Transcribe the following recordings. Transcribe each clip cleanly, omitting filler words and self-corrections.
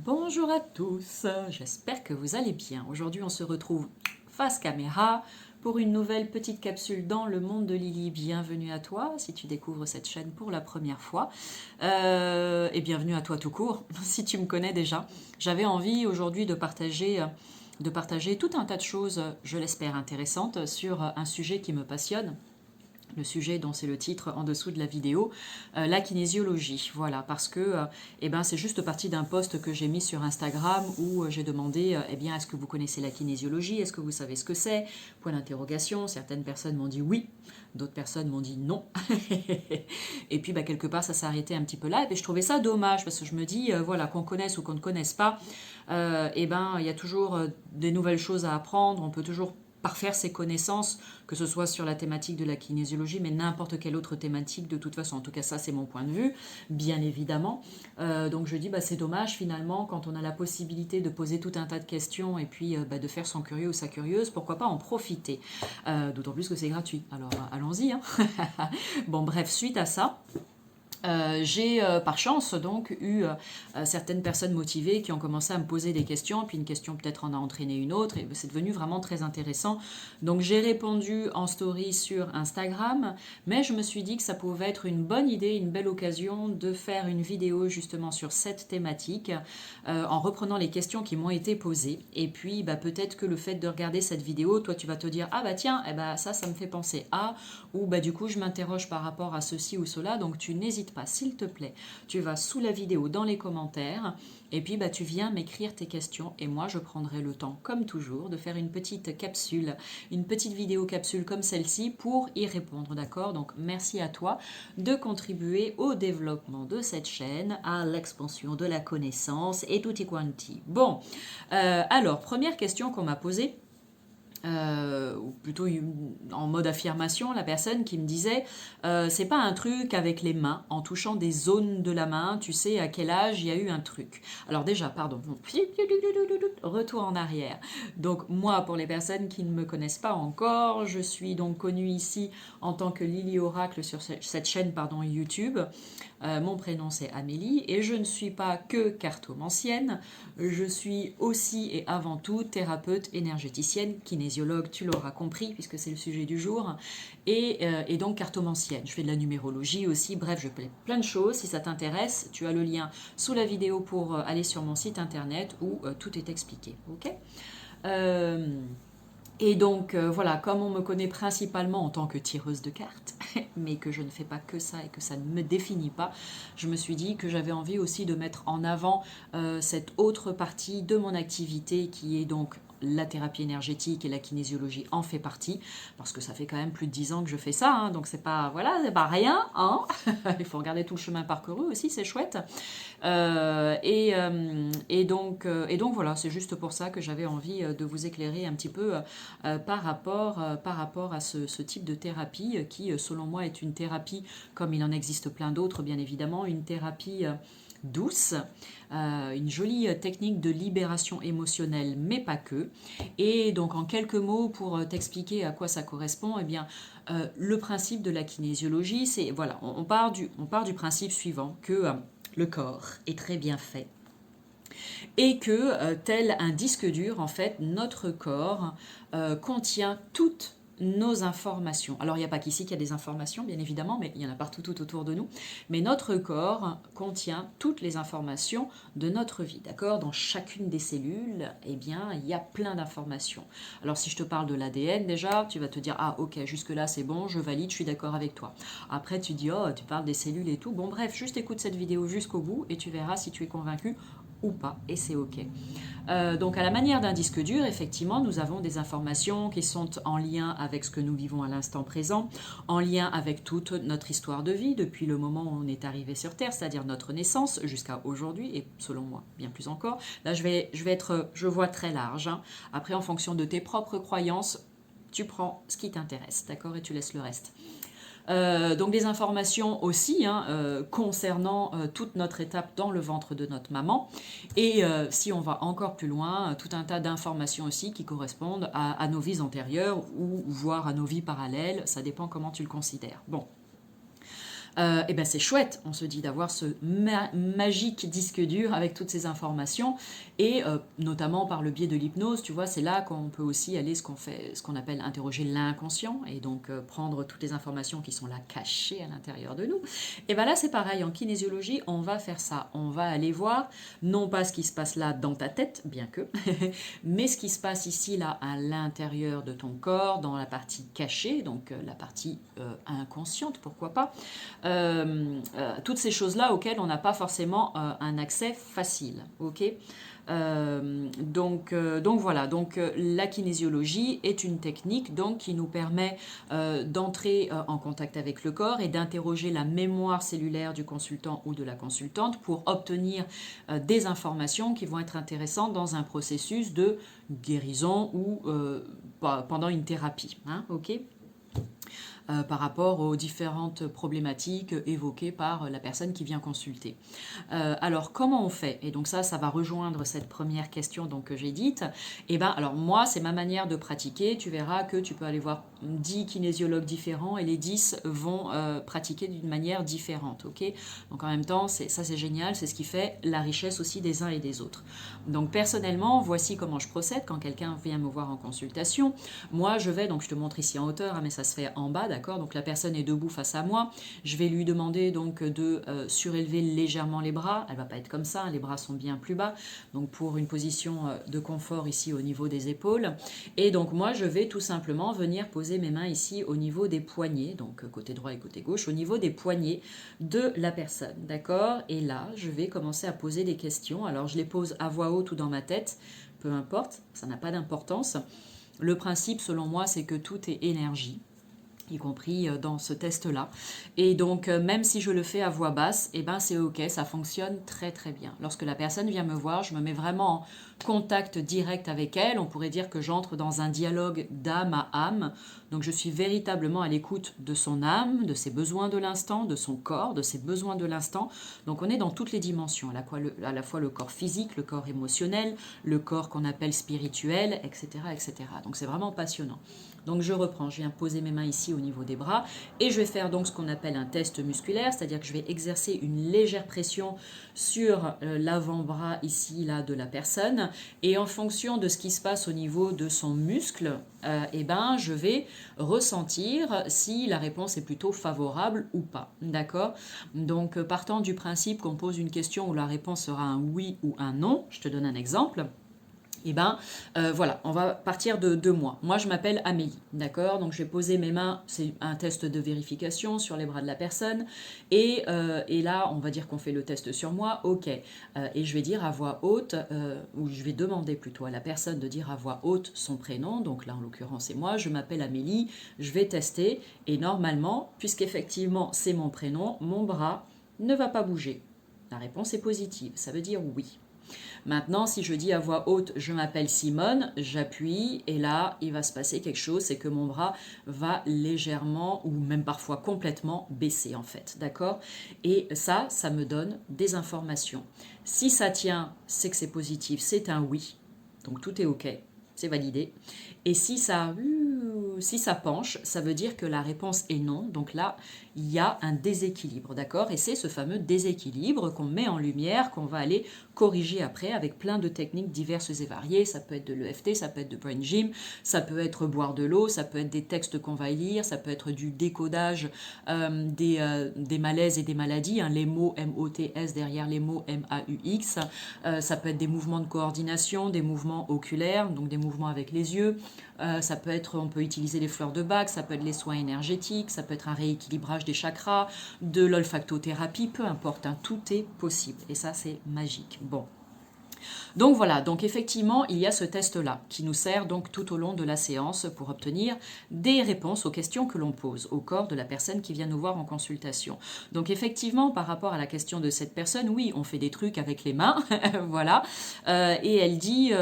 Bonjour à tous, j'espère que vous allez bien. Aujourd'hui on se retrouve face caméra pour une nouvelle petite capsule dans le monde de Lily. Bienvenue à toi si tu découvres cette chaîne pour la première fois et bienvenue à toi tout court si tu me connais déjà. J'avais envie aujourd'hui de partager tout un tas de choses, je l'espère intéressantes, sur un sujet qui me passionne. Le sujet dont c'est le titre en dessous de la vidéo, la kinésiologie. Voilà, parce que c'est juste parti d'un post que j'ai mis sur Instagram où j'ai demandé est-ce que vous connaissez la kinésiologie? Est-ce que vous savez ce que c'est? Point d'interrogation. Certaines personnes m'ont dit oui, d'autres personnes m'ont dit non. Et puis quelque part ça s'est arrêté un petit peu là. Et puis je trouvais ça dommage parce que je me dis voilà, qu'on connaisse ou qu'on ne connaisse pas, il y a toujours des nouvelles choses à apprendre. On peut toujours parfaire ses connaissances, que ce soit sur la thématique de la kinésiologie, mais n'importe quelle autre thématique de toute façon. En tout cas, ça, c'est mon point de vue, bien évidemment. Donc je dis, c'est dommage finalement, quand on a la possibilité de poser tout un tas de questions et puis de faire son curieux ou sa curieuse, pourquoi pas en profiter. D'autant plus que c'est gratuit. Alors allons-y. Hein. Bon, bref, suite à ça, j'ai par chance donc eu certaines personnes motivées qui ont commencé à me poser des questions, puis une question peut-être en a entraîné une autre, et c'est devenu vraiment très intéressant. Donc j'ai répondu en story sur Instagram, mais je me suis dit que ça pouvait être une bonne idée, une belle occasion de faire une vidéo justement sur cette thématique, en reprenant les questions qui m'ont été posées. Et puis peut-être que le fait de regarder cette vidéo, toi tu vas te dire, ah tiens, ça me fait penser à, ou du coup je m'interroge par rapport à ceci ou cela, donc tu n'hésites pas, s'il te plaît, tu vas sous la vidéo dans les commentaires et puis tu viens m'écrire tes questions et moi je prendrai le temps comme toujours de faire une petite capsule, une petite vidéo capsule comme celle-ci pour y répondre, d'accord? Donc merci à toi de contribuer au développement de cette chaîne, à l'expansion de la connaissance et tutti quanti. Bon, alors première question qu'on m'a posée, ou plutôt en mode affirmation, la personne qui me disait c'est pas un truc avec les mains, en touchant des zones de la main, tu sais à quel âge il y a eu un truc. Alors déjà, pardon, retour en arrière. Donc moi, pour les personnes qui ne me connaissent pas encore, je suis donc connue ici en tant que Lily Oracle sur cette chaîne YouTube. Mon prénom c'est Amélie et je ne suis pas que cartomancienne, je suis aussi et avant tout thérapeute énergéticienne, kinésiologue, tu l'auras compris puisque c'est le sujet du jour, et donc cartomancienne. Je fais de la numérologie aussi, bref, je fais plein de choses. Si ça t'intéresse, tu as le lien sous la vidéo pour aller sur mon site internet où tout est expliqué. Ok. Et donc voilà, comme on me connaît principalement en tant que tireuse de cartes, mais que je ne fais pas que ça et que ça ne me définit pas, je me suis dit que j'avais envie aussi de mettre en avant cette autre partie de mon activité qui est donc la thérapie énergétique, et la kinésiologie en fait partie, parce que ça fait quand même plus de 10 ans que je fais ça, hein, donc c'est pas rien, hein. Il faut regarder tout le chemin parcouru aussi, c'est chouette. Et donc voilà, c'est juste pour ça que j'avais envie de vous éclairer un petit peu par rapport à ce type de thérapie qui, selon moi, est une thérapie, comme il en existe plein d'autres, bien évidemment, une thérapie douce, une jolie technique de libération émotionnelle, mais pas que. Et donc, en quelques mots, pour t'expliquer à quoi ça correspond, le principe de la kinésiologie, c'est, voilà, on part du principe suivant, que le corps est très bien fait et que, tel un disque dur, en fait, notre corps contient toutes nos informations. Alors, il n'y a pas qu'ici qu'il y a des informations, bien évidemment, mais il y en a partout tout autour de nous. Mais notre corps contient toutes les informations de notre vie, d'accord? Dans chacune des cellules, il y a plein d'informations. Alors, si je te parle de l'ADN, déjà, tu vas te dire, ah, ok, jusque-là, c'est bon, je valide, je suis d'accord avec toi. Après, tu dis, oh, tu parles des cellules et tout. Bon, bref, juste écoute cette vidéo jusqu'au bout et tu verras si tu es convaincu ou pas, et c'est ok. Donc à la manière d'un disque dur, effectivement, nous avons des informations qui sont en lien avec ce que nous vivons à l'instant présent, en lien avec toute notre histoire de vie, depuis le moment où on est arrivé sur Terre, c'est-à-dire notre naissance, jusqu'à aujourd'hui, et selon moi, bien plus encore. Là, je vois très large, hein. Après, en fonction de tes propres croyances, tu prends ce qui t'intéresse, d'accord, et tu laisses le reste. Donc des informations aussi, hein, concernant toute notre étape dans le ventre de notre maman. Et si on va encore plus loin, tout un tas d'informations aussi qui correspondent à nos vies antérieures ou voire à nos vies parallèles. Ça dépend comment tu le considères. Bon. et ben c'est chouette, on se dit d'avoir ce magique disque dur avec toutes ces informations, et notamment par le biais de l'hypnose, tu vois, c'est là qu'on peut aussi aller ce qu'on appelle interroger l'inconscient, et donc prendre toutes les informations qui sont là cachées à l'intérieur de nous. Et ben là c'est pareil, en kinésiologie, on va faire ça, on va aller voir, non pas ce qui se passe là dans ta tête, bien que, mais ce qui se passe ici, là, à l'intérieur de ton corps, dans la partie cachée, donc la partie inconsciente, pourquoi pas, toutes ces choses-là auxquelles on n'a pas forcément un accès facile, ok. Donc voilà, donc la kinésiologie est une technique donc qui nous permet d'entrer en contact avec le corps et d'interroger la mémoire cellulaire du consultant ou de la consultante pour obtenir des informations qui vont être intéressantes dans un processus de guérison ou pendant une thérapie, hein, ok. Par rapport aux différentes problématiques évoquées par la personne qui vient consulter. Alors, comment on fait? Et donc ça va rejoindre cette première question donc, que j'ai dite. Et ben, alors moi, c'est ma manière de pratiquer. Tu verras que tu peux aller voir 10 kinésiologues différents et les 10 vont pratiquer d'une manière différente. Okay, donc en même temps, c'est génial. C'est ce qui fait la richesse aussi des uns et des autres. Donc personnellement, voici comment je procède quand quelqu'un vient me voir en consultation. Moi, je vais, donc je te montre ici en hauteur, hein, mais ça se fait en bas, d'accord. Donc la personne est debout face à moi. Je vais lui demander donc de surélever légèrement les bras. Elle va pas être comme ça, hein, les bras sont bien plus bas. Donc pour une position de confort ici au niveau des épaules. Et donc moi, je vais tout simplement venir poser mes mains ici au niveau des poignets, donc côté droit et côté gauche, au niveau des poignets de la personne, d'accord. Et là, je vais commencer à poser des questions. Alors je les pose à voix haute ou dans ma tête, peu importe, ça n'a pas d'importance. Le principe, selon moi, c'est que tout est énergie, y compris dans ce test-là. Et donc, même si je le fais à voix basse, eh ben, c'est OK, ça fonctionne très très bien. Lorsque la personne vient me voir, je me mets vraiment en contact direct avec elle. On pourrait dire que j'entre dans un dialogue d'âme à âme. Donc, je suis véritablement à l'écoute de son âme, de ses besoins de l'instant, de son corps, de ses besoins de l'instant. Donc, on est dans toutes les dimensions, à la fois le corps physique, le corps émotionnel, le corps qu'on appelle spirituel, etc., etc. Donc, c'est vraiment passionnant. Donc je reprends, je viens poser mes mains ici au niveau des bras et je vais faire donc ce qu'on appelle un test musculaire, c'est-à-dire que je vais exercer une légère pression sur l'avant-bras ici là de la personne et en fonction de ce qui se passe au niveau de son muscle, eh ben, je vais ressentir si la réponse est plutôt favorable ou pas, d'accord. Donc partant du principe qu'on pose une question où la réponse sera un oui ou un non, je te donne un exemple. Et ben voilà, on va partir de moi. Moi, je m'appelle Amélie, d'accord. Donc, je vais poser mes mains, c'est un test de vérification sur les bras de la personne. Et là, on va dire qu'on fait le test sur moi, ok. Et je vais dire à voix haute, ou je vais demander plutôt à la personne de dire à voix haute son prénom. Donc là, en l'occurrence, c'est moi, je m'appelle Amélie, je vais tester. Et normalement, puisqu'effectivement, c'est mon prénom, mon bras ne va pas bouger. La réponse est positive, ça veut dire oui. Maintenant, si je dis à voix haute « je m'appelle Simone », j'appuie et là, il va se passer quelque chose, c'est que mon bras va légèrement ou même parfois complètement baisser en fait, d'accord. Et ça me donne des informations. Si ça tient, c'est que c'est positif, c'est un oui, donc tout est OK, c'est validé. Et si ça penche, ça veut dire que la réponse est non. Donc là, il y a un déséquilibre, d'accord. Et c'est ce fameux déséquilibre qu'on met en lumière, qu'on va aller corriger après avec plein de techniques diverses et variées. Ça peut être de l'EFT, ça peut être de Brain Gym, ça peut être boire de l'eau, ça peut être des textes qu'on va lire, ça peut être du décodage des malaises et des maladies, hein, les mots M-O-T-S derrière les mots M-A-U-X. Ça peut être des mouvements de coordination, des mouvements oculaires, donc des mouvements avec les yeux. Ça peut être, on peut utiliser les fleurs de Bach, ça peut être les soins énergétiques, ça peut être un rééquilibrage des chakras, de l'olfactothérapie, peu importe, hein, tout est possible. Et ça, c'est magique. Bon. Donc voilà, donc effectivement, il y a ce test-là qui nous sert donc tout au long de la séance pour obtenir des réponses aux questions que l'on pose au corps de la personne qui vient nous voir en consultation. Donc effectivement, par rapport à la question de cette personne, oui, on fait des trucs avec les mains, voilà, et elle dit,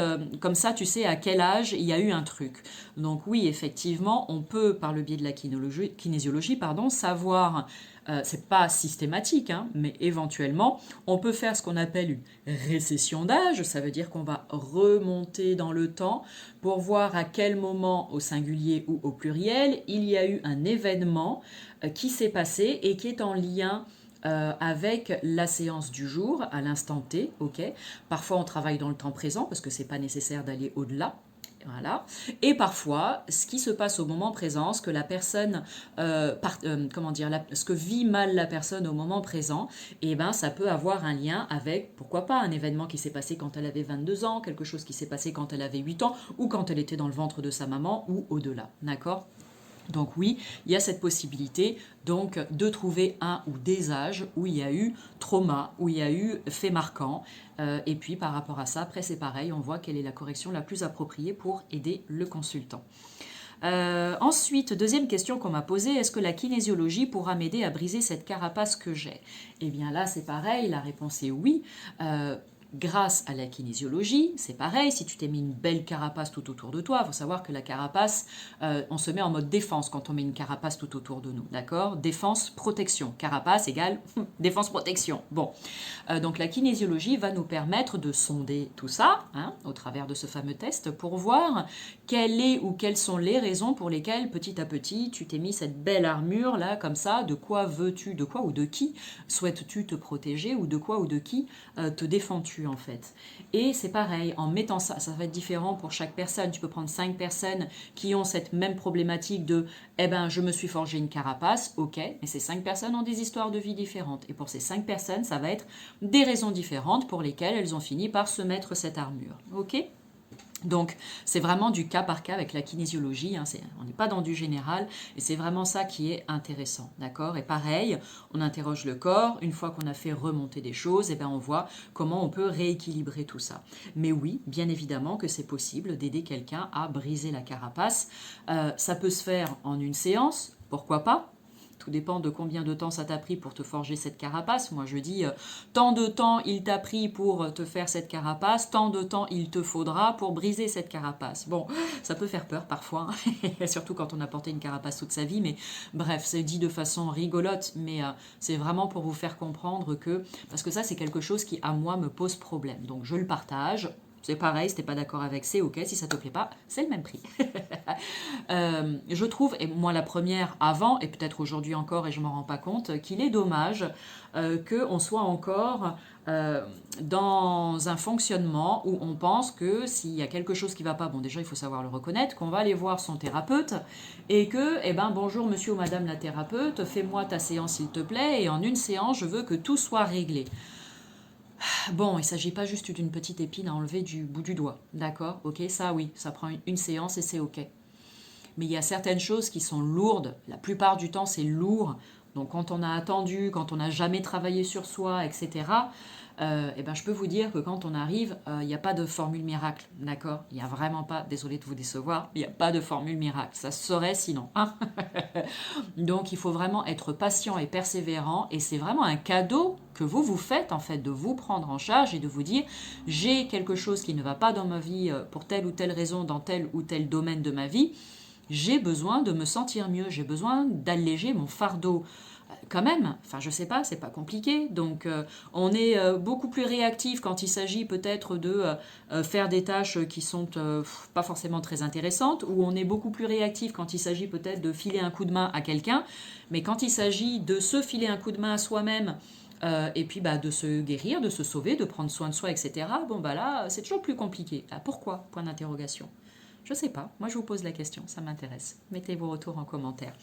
comme ça, tu sais à quel âge il y a eu un truc. Donc oui, effectivement, on peut, par le biais de la kinésiologie, savoir C'est pas systématique, hein, mais éventuellement, on peut faire ce qu'on appelle une récession d'âge. Ça veut dire qu'on va remonter dans le temps pour voir à quel moment, au singulier ou au pluriel, il y a eu un événement qui s'est passé et qui est en lien avec la séance du jour, à l'instant T, ok. Parfois, on travaille dans le temps présent parce que c'est pas nécessaire d'aller au-delà. Voilà. Et parfois, ce qui se passe au moment présent, ce que la personne, comment dire, ce que vit mal la personne au moment présent, eh ben, ça peut avoir un lien avec, pourquoi pas, un événement qui s'est passé quand elle avait 22 ans, quelque chose qui s'est passé quand elle avait 8 ans, ou quand elle était dans le ventre de sa maman, ou au-delà. D'accord ? Donc oui, il y a cette possibilité donc de trouver un ou des âges où il y a eu trauma, où il y a eu fait marquant. Et puis par rapport à ça, après c'est pareil, on voit quelle est la correction la plus appropriée pour aider le consultant. Ensuite, deuxième question qu'on m'a posée, est-ce que la kinésiologie pourra m'aider à briser cette carapace que j'ai? Eh bien là, c'est pareil, la réponse est oui. Grâce à la kinésiologie, c'est pareil, si tu t'es mis une belle carapace tout autour de toi, il faut savoir que la carapace, on se met en mode défense quand on met une carapace tout autour de nous, d'accord? Défense, protection. Carapace égale défense, protection. Bon, donc la kinésiologie va nous permettre de sonder tout ça, hein, au travers de ce fameux test, pour voir quelle est ou quelles sont les raisons pour lesquelles, petit à petit, tu t'es mis cette belle armure, là, comme ça, de quoi veux-tu, de quoi ou de qui souhaites-tu te protéger, ou de quoi ou de qui te défends-tu, en fait. Et c'est pareil, en mettant ça, ça va être différent pour chaque personne. Tu peux prendre 5 personnes qui ont cette même problématique de « eh ben, je me suis forgé une carapace », ok, mais ces 5 personnes ont des histoires de vie différentes. Et pour ces 5 personnes, ça va être des raisons différentes pour lesquelles elles ont fini par se mettre cette armure, ok ? Donc, c'est vraiment du cas par cas avec la kinésiologie, hein, on n'est pas dans du général, et c'est vraiment ça qui est intéressant, d'accord? Et pareil, on interroge le corps, une fois qu'on a fait remonter des choses, et ben on voit comment on peut rééquilibrer tout ça. Mais oui, bien évidemment que c'est possible d'aider quelqu'un à briser la carapace. Ça peut se faire en une séance, pourquoi pas? Tout dépend de combien de temps ça t'a pris pour te forger cette carapace. Moi, je dis, tant de temps il t'a pris pour te faire cette carapace, tant de temps il te faudra pour briser cette carapace. Bon, ça peut faire peur parfois, hein, surtout quand on a porté une carapace toute sa vie, mais bref, c'est dit de façon rigolote, mais c'est vraiment pour vous faire comprendre que, parce que ça, c'est quelque chose qui, à moi, me pose problème. Donc, je le partage. C'est pareil, si t'es pas d'accord avec, c'est ok. Si ça te plaît pas, c'est le même prix. Je trouve, et moi la première avant, et peut-être aujourd'hui encore, et je m'en rends pas compte, qu'il est dommage qu'on soit encore dans un fonctionnement où on pense que s'il y a quelque chose qui va pas, bon déjà il faut savoir le reconnaître, qu'on va aller voir son thérapeute et que, eh ben bonjour monsieur ou madame la thérapeute, fais-moi ta séance s'il te plaît, et en une séance je veux que tout soit réglé. Bon, il ne s'agit pas juste d'une petite épine à enlever du bout du doigt, d'accord? Ok, ça oui, ça prend une séance et c'est ok. Mais il y a certaines choses qui sont lourdes, la plupart du temps c'est lourd, donc quand on a attendu, quand on n'a jamais travaillé sur soi, etc., eh ben, je peux vous dire que quand on arrive, il n'y a pas de formule miracle, d'accord? Il n'y a vraiment pas, désolé de vous décevoir, il n'y a pas de formule miracle, ça se saurait sinon, hein. Donc il faut vraiment être patient et persévérant, et c'est vraiment un cadeau que vous vous faites en fait, de vous prendre en charge et de vous dire j'ai quelque chose qui ne va pas dans ma vie pour telle ou telle raison, dans tel ou tel domaine de ma vie, j'ai besoin de me sentir mieux, j'ai besoin d'alléger mon fardeau. Quand même, enfin je sais pas, c'est pas compliqué. Donc on est beaucoup plus réactif quand il s'agit peut-être de faire des tâches qui sont pas forcément très intéressantes, ou on est beaucoup plus réactif quand il s'agit peut-être de filer un coup de main à quelqu'un, mais quand il s'agit de se filer un coup de main à soi-même, et puis de se guérir, de se sauver, de prendre soin de soi, etc., bon là c'est toujours plus compliqué. Ah, pourquoi? Point d'interrogation. Je sais pas, moi je vous pose la question, ça m'intéresse. Mettez vos retours en commentaire.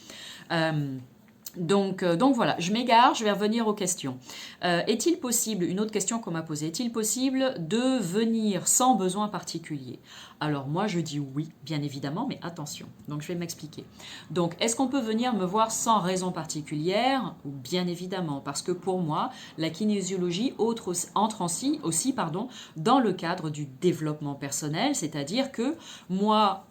Donc voilà, je m'égare, je vais revenir aux questions. Est-il possible, une autre question qu'on m'a posée, est-il possible de venir sans besoin particulier? Alors moi je dis oui, bien évidemment, mais attention, donc je vais m'expliquer. Donc est-ce qu'on peut venir me voir sans raison particulière? Bien évidemment, parce que pour moi, la kinésiologie entre aussi dans le cadre du développement personnel, c'est-à-dire que moi,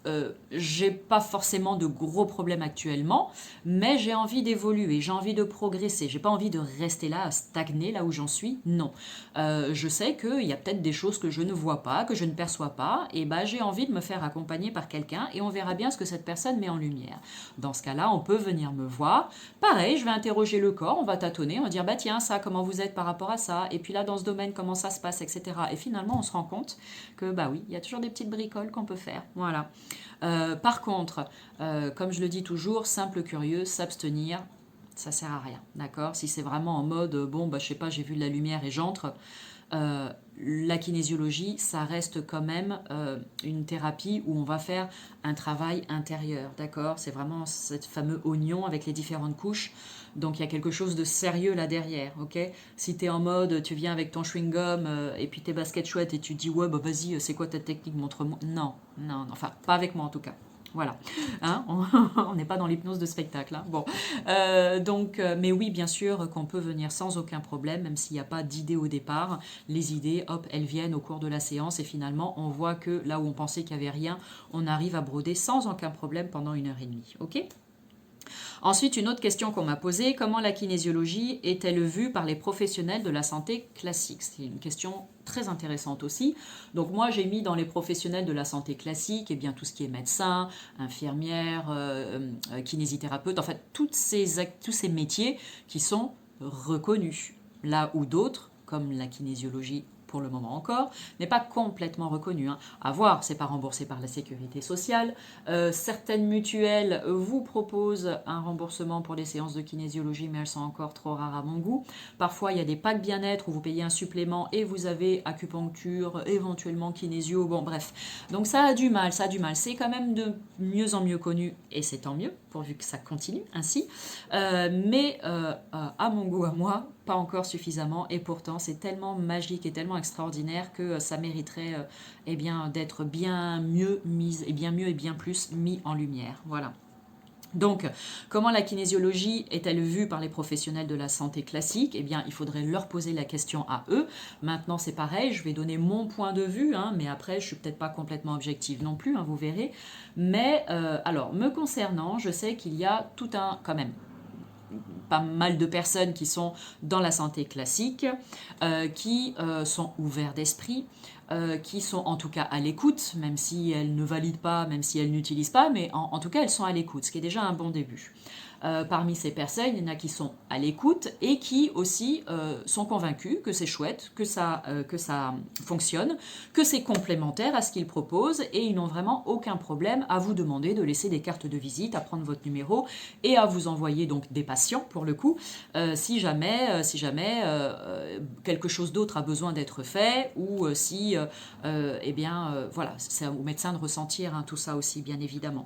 j'ai pas forcément de gros problèmes actuellement, mais j'ai envie d'évoluer d'évoluer, j'ai envie de progresser, j'ai pas envie de rester là, à stagner là où j'en suis, non. Je sais qu'il y a peut-être des choses que je ne vois pas, que je ne perçois pas, et bah j'ai envie de me faire accompagner par quelqu'un et on verra bien ce que cette personne met en lumière. Dans ce cas-là, on peut venir me voir. Pareil, je vais interroger le corps, on va tâtonner, on va dire bah tiens, ça, comment vous êtes par rapport à ça, et puis là dans ce domaine, comment ça se passe, etc. Et finalement, on se rend compte que bah oui, il y a toujours des petites bricoles qu'on peut faire. Voilà. Par contre, comme je le dis toujours, simple curieux, s'abstenir, ça sert à rien, d'accord? Si c'est vraiment en mode, bon, bah, je sais pas, j'ai vu de la lumière et j'entre, la kinésiologie, ça reste quand même une thérapie où on va faire un travail intérieur, d'accord? C'est vraiment ce fameux oignon avec les différentes couches. Donc il y a quelque chose de sérieux là derrière, ok? Si tu es en mode, tu viens avec ton chewing-gum et puis tes baskets chouettes et tu te dis, ouais, bah vas-y, c'est quoi ta technique, montre-moi. Non, non, non, enfin, pas avec moi en tout cas. Voilà, hein, on n'est pas dans l'hypnose de spectacle. Hein. Bon, mais oui, bien sûr qu'on peut venir sans aucun problème, même s'il n'y a pas d'idée au départ. Les idées, hop, elles viennent au cours de la séance et finalement, on voit que là où on pensait qu'il n'y avait rien, on arrive à broder sans aucun problème pendant 1 heure et demie. Ok ? Ensuite, une autre question qu'on m'a posée, comment la kinésiologie est-elle vue par les professionnels de la santé classique? C'est une question très intéressante aussi. Donc moi, j'ai mis dans les professionnels de la santé classique, eh bien, tout ce qui est médecin, infirmière, kinésithérapeute, en fait, tous ces métiers qui sont reconnus. Là où d'autres, comme la kinésiologie pour le moment encore, n'est pas complètement reconnu. Hein. À voir, c'est pas remboursé par la sécurité sociale. Certaines mutuelles vous proposent un remboursement pour les séances de kinésiologie, mais elles sont encore trop rares à mon goût. Parfois, il y a des packs bien-être où vous payez un supplément et vous avez acupuncture, éventuellement kinésio, bon bref. Donc ça a du mal, ça a du mal. C'est quand même de mieux en mieux connu et c'est tant mieux, pourvu que ça continue ainsi. Mais à mon goût, à moi, pas encore suffisamment et pourtant c'est tellement magique et tellement extraordinaire que ça mériterait eh bien, d'être bien mieux mise et bien mieux et bien plus mis en lumière. Voilà. Donc, comment la kinésiologie est-elle vue par les professionnels de la santé classique? Eh bien, il faudrait leur poser la question à eux. Maintenant, c'est pareil, je vais donner mon point de vue, hein, mais après, je suis peut-être pas complètement objective non plus, hein, vous verrez. Mais, alors, me concernant, je sais qu'il y a tout un, quand même, pas mal de personnes qui sont dans la santé classique, qui sont ouverts d'esprit, qui sont en tout cas à l'écoute, même si elles ne valident pas, même si elles n'utilisent pas, mais en tout cas elles sont à l'écoute, ce qui est déjà un bon début. Parmi ces personnes, il y en a qui sont à l'écoute et qui aussi sont convaincus que c'est chouette, que ça fonctionne, que c'est complémentaire à ce qu'ils proposent et ils n'ont vraiment aucun problème à vous demander de laisser des cartes de visite, à prendre votre numéro et à vous envoyer donc des patients pour le coup, si jamais quelque chose d'autre a besoin d'être fait ou si, eh bien, voilà, c'est au médecin de ressentir hein, tout ça aussi, bien évidemment.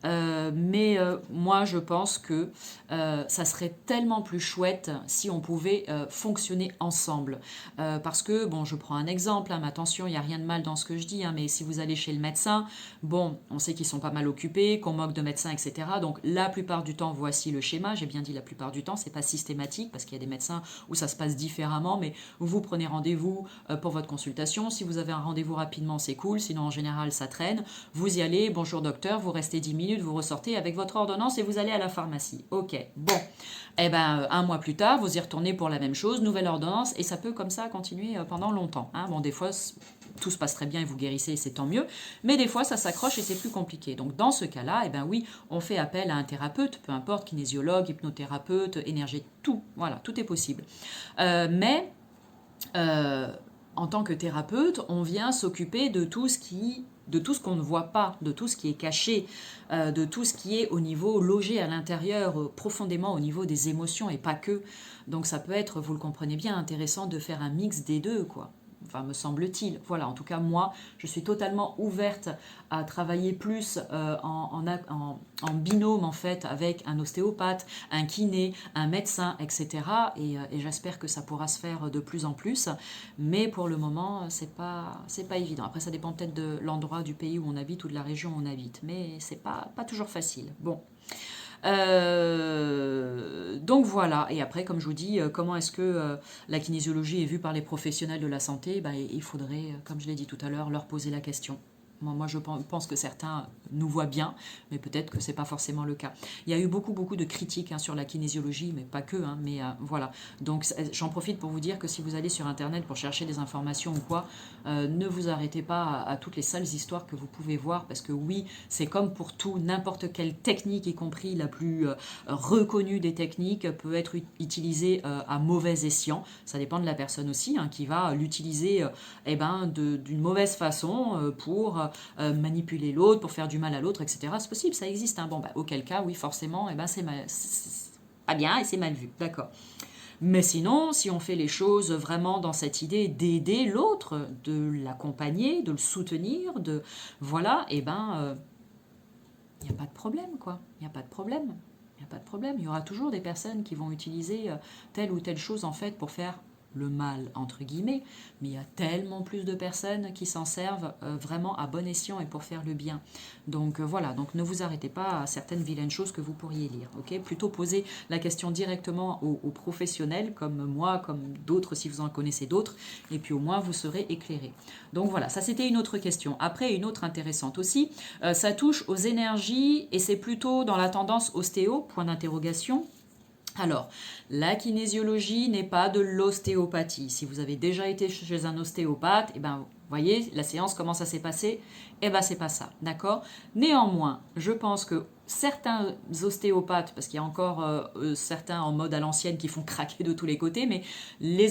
Mais moi, je pense que ça serait tellement plus chouette si on pouvait fonctionner ensemble. Parce que, bon, je prends un exemple, hein, mais attention, il n'y a rien de mal dans ce que je dis, hein, mais si vous allez chez le médecin, bon, on sait qu'ils sont pas mal occupés, qu'on moque de médecins, etc. Donc, la plupart du temps, voici le schéma. J'ai bien dit la plupart du temps, c'est pas systématique, parce qu'il y a des médecins où ça se passe différemment, mais vous prenez rendez-vous pour votre consultation. Si vous avez un rendez-vous rapidement, c'est cool, sinon en général, ça traîne. Vous y allez, bonjour docteur, vous restez 10 minutes, vous ressortez avec votre ordonnance et vous allez à la pharmacie. Ok, bon. Eh ben, un mois plus tard, vous y retournez pour la même chose, nouvelle ordonnance, et ça peut comme ça continuer pendant longtemps. Hein. Bon, des fois, tout se passe très bien et vous guérissez, et c'est tant mieux, mais des fois, ça s'accroche et c'est plus compliqué. Donc, dans ce cas-là, eh ben oui, on fait appel à un thérapeute, peu importe, kinésiologue, hypnothérapeute, énergie, tout, voilà, tout est possible. Mais en tant que thérapeute, on vient s'occuper de tout ce qu'on ne voit pas, de tout ce qui est caché, de tout ce qui est au niveau logé à l'intérieur, profondément au niveau des émotions et pas que. Donc ça peut être, vous le comprenez bien, intéressant de faire un mix des deux, quoi. Enfin, me semble-t-il. Voilà, en tout cas, moi, je suis totalement ouverte à travailler plus en binôme, en fait, avec un ostéopathe, un kiné, un médecin, etc. Et j'espère que ça pourra se faire de plus en plus. Mais pour le moment, c'est pas évident. Après, ça dépend peut-être de l'endroit du pays où on habite ou de la région où on habite. Mais c'est pas toujours facile. Bon. Donc voilà, et après, comme je vous dis, comment est-ce que la kinésiologie est vue par les professionnels de la santé? Ben, il faudrait, comme je l'ai dit tout à l'heure, leur poser la question. Moi, je pense que certains nous voient bien, mais peut-être que c'est pas forcément le cas. Il y a eu beaucoup de critiques sur la kinésiologie, mais pas que, mais voilà. Donc, j'en profite pour vous dire que si vous allez sur Internet pour chercher des informations ou quoi, ne vous arrêtez pas à toutes les sales histoires que vous pouvez voir, parce que oui, c'est comme pour tout, n'importe quelle technique, y compris la plus reconnue des techniques, peut être utilisée à mauvais escient. Ça dépend de la personne aussi, qui va l'utiliser d'une mauvaise façon pour manipuler l'autre, pour faire du mal à l'autre, etc. C'est possible, ça existe. Auquel cas, oui, forcément, c'est pas bien et c'est mal vu. D'accord. Mais sinon, si on fait les choses vraiment dans cette idée d'aider l'autre, de l'accompagner, de le soutenir, voilà, il n'y a pas de problème, quoi. Il n'y a pas de problème. Il n'y a pas de problème. Il y aura toujours des personnes qui vont utiliser telle ou telle chose, en fait, pour faire le mal, entre guillemets, mais il y a tellement plus de personnes qui s'en servent vraiment à bon escient et pour faire le bien. Donc voilà, donc ne vous arrêtez pas à certaines vilaines choses que vous pourriez lire. Plutôt posez la question directement aux professionnels, comme moi, comme d'autres, si vous en connaissez d'autres, et puis au moins vous serez éclairé. Donc voilà, ça c'était une autre question. Après, une autre intéressante aussi, ça touche aux énergies, et c'est plutôt dans la tendance ostéo, point d'interrogation. Alors, la kinésiologie n'est pas de l'ostéopathie. Si vous avez déjà été chez un ostéopathe, vous voyez, la séance, comment ça s'est passé? C'est pas ça, d'accord? Néanmoins, je pense que certains ostéopathes, parce qu'il y a encore certains en mode à l'ancienne qui font craquer de tous les côtés, mais les